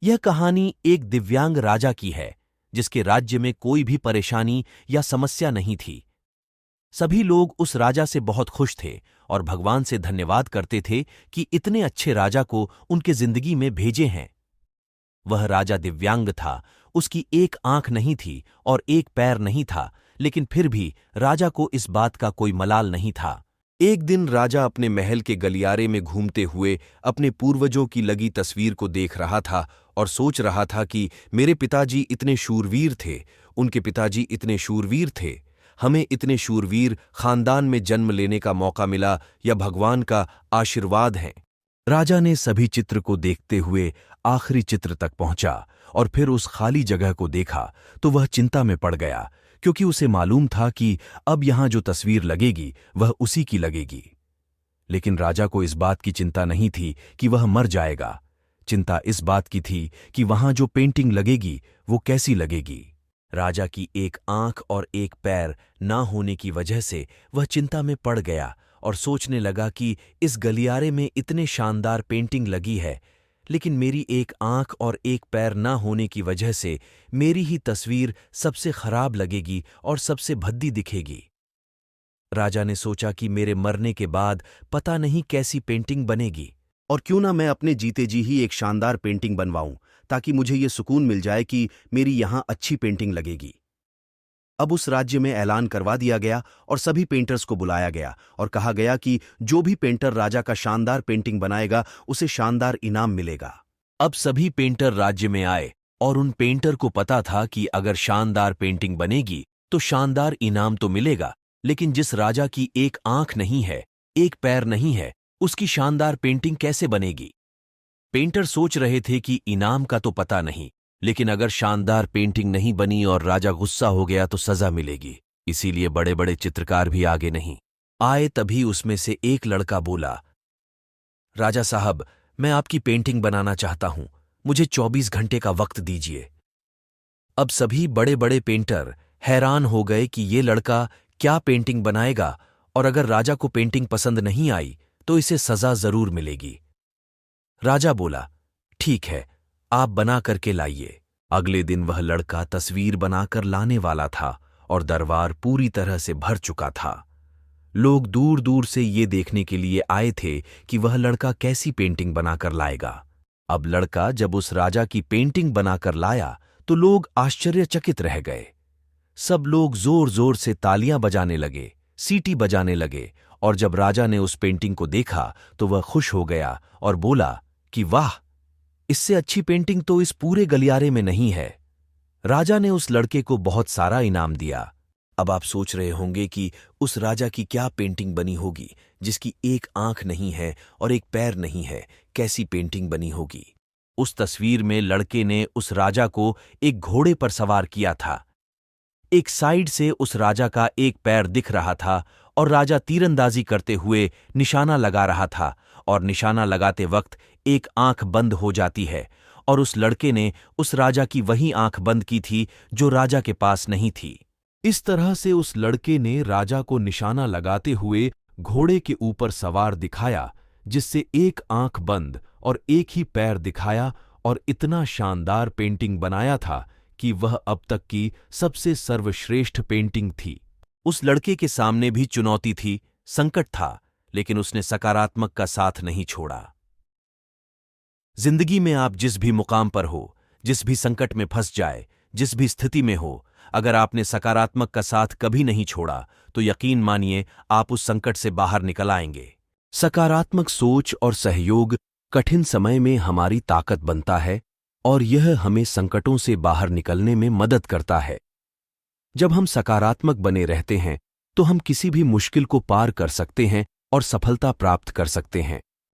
यह कहानी एक दिव्यांग राजा की है जिसके राज्य में कोई भी परेशानी या समस्या नहीं थी। सभी लोग उस राजा से बहुत खुश थे और भगवान से धन्यवाद करते थे कि इतने अच्छे राजा को उनके जिंदगी में भेजे हैं। वह राजा दिव्यांग था, उसकी एक आंख नहीं थी और एक पैर नहीं था, लेकिन फिर भी राजा को इस बात का कोई मलाल नहीं था। एक दिन राजा अपने महल के गलियारे में घूमते हुए अपने पूर्वजों की लगी तस्वीर को देख रहा था और सोच रहा था कि मेरे पिताजी इतने शूरवीर थे, उनके पिताजी इतने शूरवीर थे, हमें इतने शूरवीर खानदान में जन्म लेने का मौका मिला, या भगवान का आशीर्वाद है। राजा ने सभी चित्र को देखते हुए आखिरी चित्र तक पहुंचा और फिर उस खाली जगह को देखा तो वह चिंता में पड़ गया, क्योंकि उसे मालूम था कि अब यहां जो तस्वीर लगेगी वह उसी की लगेगी। लेकिन राजा को इस बात की चिंता नहीं थी कि वह मर जाएगा। चिंता इस बात की थी कि वहां जो पेंटिंग लगेगी वो कैसी लगेगी। राजा की एक आंख और एक पैर ना होने की वजह से वह चिंता में पड़ गया और सोचने लगा कि इस गलियारे में इतने शानदार पेंटिंग लगी है, लेकिन मेरी एक आंख और एक पैर ना होने की वजह से मेरी ही तस्वीर सबसे खराब लगेगी और सबसे भद्दी दिखेगी। राजा ने सोचा कि मेरे मरने के बाद पता नहीं कैसी पेंटिंग बनेगी, और क्यों ना मैं अपने जीते जी ही एक शानदार पेंटिंग बनवाऊं, ताकि मुझे ये सुकून मिल जाए कि मेरी यहां अच्छी पेंटिंग लगेगी। अब उस राज्य में ऐलान करवा दिया गया और सभी पेंटर्स को बुलाया गया और कहा गया कि जो भी पेंटर राजा का शानदार पेंटिंग बनाएगा उसे शानदार इनाम मिलेगा। अब सभी पेंटर राज्य में आए और उन पेंटर को पता था कि अगर शानदार पेंटिंग बनेगी तो शानदार इनाम तो मिलेगा, लेकिन जिस राजा की एक आंख नहीं है, एक पैर नहीं है, उसकी शानदार पेंटिंग कैसे बनेगी। पेंटर सोच रहे थे कि इनाम का तो पता नहीं, लेकिन अगर शानदार पेंटिंग नहीं बनी और राजा गुस्सा हो गया तो सजा मिलेगी। इसीलिए बड़े बड़े चित्रकार भी आगे नहीं आए। तभी उसमें से एक लड़का बोला, राजा साहब, मैं आपकी पेंटिंग बनाना चाहता हूं, मुझे 24 घंटे का वक्त दीजिए। अब सभी बड़े बड़े पेंटर हैरान हो गए कि ये लड़का क्या पेंटिंग बनाएगा, और अगर राजा को पेंटिंग पसंद नहीं आई तो इसे सजा जरूर मिलेगी। राजा बोला, ठीक है, आप बना करके लाइए। अगले दिन वह लड़का तस्वीर बनाकर लाने वाला था और दरबार पूरी तरह से भर चुका था। लोग दूर दूर से ये देखने के लिए आए थे कि वह लड़का कैसी पेंटिंग बनाकर लाएगा। अब लड़का जब उस राजा की पेंटिंग बनाकर लाया तो लोग आश्चर्यचकित रह गए। सब लोग जोर जोर से तालियां बजाने लगे, सीटी बजाने लगे, और जब राजा ने उस पेंटिंग को देखा तो वह खुश हो गया और बोला कि वाह, इससे अच्छी पेंटिंग तो इस पूरे गलियारे में नहीं है। राजा ने उस लड़के को बहुत सारा इनाम दिया। अब आप सोच रहे होंगे कि उस राजा की क्या पेंटिंग बनी होगी जिसकी एक आंख नहीं है और एक पैर नहीं है, कैसी पेंटिंग बनी होगी। उस तस्वीर में लड़के ने उस राजा को एक घोड़े पर सवार किया था। एक साइड से उस राजा का एक पैर दिख रहा था और राजा तीरंदाजी करते हुए निशाना लगा रहा था, और निशाना लगाते वक्त एक आंख बंद हो जाती है, और उस लड़के ने उस राजा की वही आंख बंद की थी जो राजा के पास नहीं थी। इस तरह से उस लड़के ने राजा को निशाना लगाते हुए घोड़े के ऊपर सवार दिखाया, जिससे एक आंख बंद और एक ही पैर दिखाया, और इतना शानदार पेंटिंग बनाया था कि वह अब तक की सबसे सर्वश्रेष्ठ पेंटिंग थी। उस लड़के के सामने भी चुनौती थी, संकट था, लेकिन उसने सकारात्मक का साथ नहीं छोड़ा। जिंदगी में आप जिस भी मुकाम पर हो, जिस भी संकट में फंस जाए, जिस भी स्थिति में हो, अगर आपने सकारात्मक का साथ कभी नहीं छोड़ा तो यकीन मानिए आप उस संकट से बाहर निकल आएंगे। सकारात्मक सोच और सहयोग कठिन समय में हमारी ताकत बनता है, और यह हमें संकटों से बाहर निकलने में मदद करता है। जब हम सकारात्मक बने रहते हैं तो हम किसी भी मुश्किल को पार कर सकते हैं और सफलता प्राप्त कर सकते हैं।